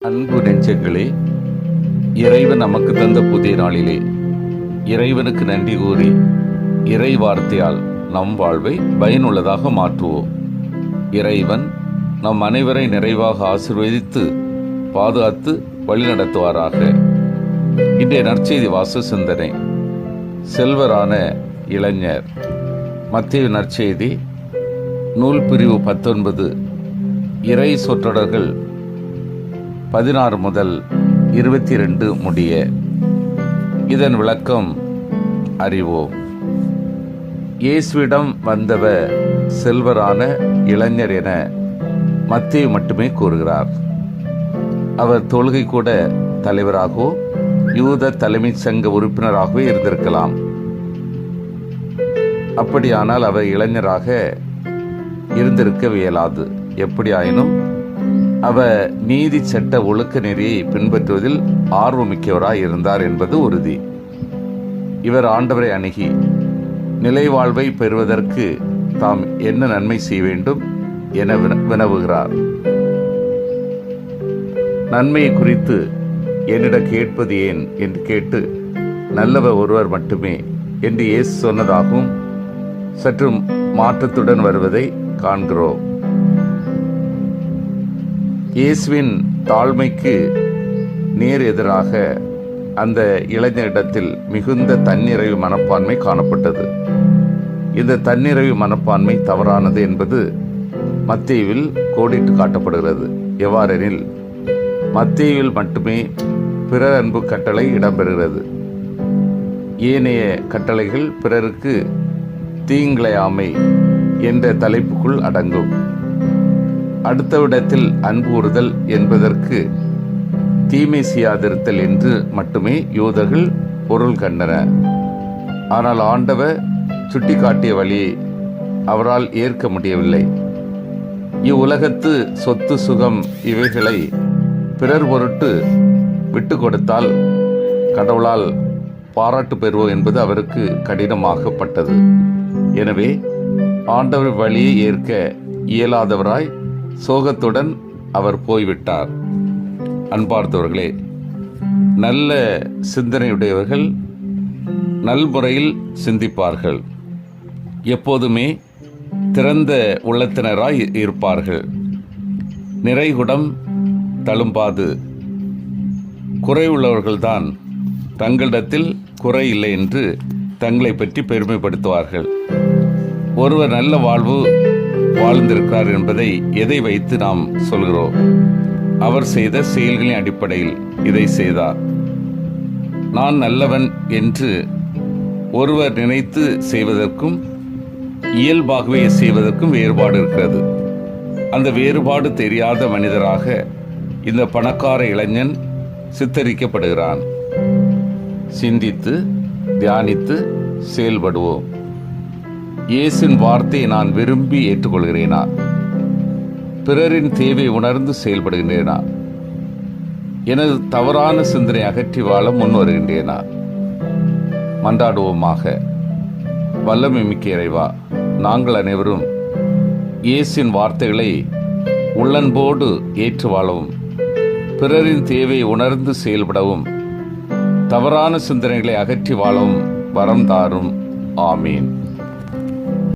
அன்பு நெஞ்சங்களே, இறைவன் நமக்கு தந்த புதிய நாளிலே இறைவனுக்கு நன்றி கூறி இறை வார்த்தையால் நம் வாழ்வை பயனுள்ளதாக மாற்றுவோம். இறைவன் நம் அனைவரை நிறைவாக ஆசீர்வதித்து பாதுகாத்து வழிநடத்துவாராக. இன்றைய நற்செய்தி வாச சிந்தனை. செல்வரான இளைஞர். மத்தேயு நற்செய்தி நூல் பிரிவு 19 இறை சொற்றொடர்கள் 16 முதல் 22 முடிய. இதன் விளக்கம் அறிவோம். இயேசுவிடம் வந்தவர் செல்வரான இளைஞர் என மத்தேயு மட்டுமே கூறுகிறார். அவர் தொழுகை கூட தலைவராகவோ யூத தலைமைச் சங்க உறுப்பினராகவே இருந்திருக்கலாம். அப்படியானால் அவர் இளைஞராக இருந்திருக்க இயலாது. எப்படியாயினும் அவர் நீதி சட்ட ஒழுக்க நெறியை பின்பற்றுவதில் ஆர்வமிக்கவராய் இருந்தார் என்பது உறுதி. இவர் ஆண்டவரை அணுகி நிலைவாழ்வை பெறுவதற்கு தாம் என்ன நன்மை செய்ய வேண்டும் என வினவுகிறார். நன்மையை குறித்து என்னிடம் கேட்பது ஏன் என்று கேட்டு நல்லவர் ஒருவர் மட்டுமே என்று இயேசு சொன்னதாகவும் சற்று மாற்றத்துடன் வருவதை காண்கிறோம். இயேசுவின் தாழ்மைக்கு நேர் எதிராக அந்த இளைஞரிடத்தில் மிகுந்த தன்னிறைவு மனப்பான்மை காணப்பட்டது. இந்த தன்னிறைவு மனப்பான்மை தவறானது என்பது மத்தேயுவில் கோடிட்டு காட்டப்படுகிறது. எவ்வாறெனில் மத்தேயுவில் மட்டுமே பிறர் அன்பு கட்டளை இடம்பெறுகிறது. ஏனைய கட்டளைகள் பிறருக்கு தீங்கிழையாமை என்ற தலைப்புக்குள் அடங்கும். அடுத்தவிடத்தில் அன்பு கூறுதல் என்பதற்கு தீமை செய்யாதிருத்தல் என்று மட்டுமே யூதர்கள் பொருள் கண்டனர். ஆனால் ஆண்டவர் சுட்டிக்காட்டிய வழியை அவரால் ஏற்க முடியவில்லை. இவ்வுலகத்து சொத்து சுகம் இவைகளை பிறர் பொருட்டு விட்டு கொடுத்தால் கடவுளால் பாராட்டு பெறுவோம் என்பது அவருக்கு கடினமாகப்பட்டது. எனவே ஆண்டவர் வழியை ஏற்க இயலாதவராய் சோகத்துடன் அவர் போய்விட்டார். அன்பார்ந்தவர்களே, நல்ல சிந்தனையுடையவர்கள் நல்முறையில் சிந்திப்பார்கள். எப்போதுமே திறந்த உள்ளத்தினராய் இருப்பார்கள். நிறைகுடம் தழும்பாது. குறைவுள்ளவர்கள்தான் தங்களிடத்தில் குறை இல்லை என்று தங்களை பற்றி பெருமைப்படுத்துவார்கள். ஒருவர் நல்ல வாழ்வு வாழ்ந்திருக்கிறார் என்பதை எதை வைத்து நாம் சொல்கிறோம்? அவர் செய்த செயல்களின் அடிப்படையில் இதை செய்தார். நான் நல்லவன் என்று ஒருவர் நினைத்து செய்வதற்கும் இயல்பாகவே செய்வதற்கும் வேறுபாடு இருக்கிறது. அந்த வேறுபாடு தெரியாத மனிதராக இந்த பணக்கார இளைஞன் சித்தரிக்கப்படுகிறான். சிந்தித்து தியானித்து செயல்படுவோம். இயேசுவின் வார்த்தையை நான் விரும்பி ஏற்றுக்கொள்கிறேனா? பிறரின் தேவை உணர்ந்து செயல்படுகின்றேனா? எனது தவறான சிந்தனை அகற்றி வாழ முன் வருகின்றேனா? மன்றாடுவோமாக. வல்லமை மிக்க இறைவா, நாங்கள் அனைவரும் இயேசுவின் வார்த்தைகளை உள்ளன்போடு ஏற்று வாழவும், பிறரின் தேவையை உணர்ந்து செயல்படவும், தவறான சிந்தனைகளை அகற்றி வாழவும் வரம் தாரும். ஆமீன்.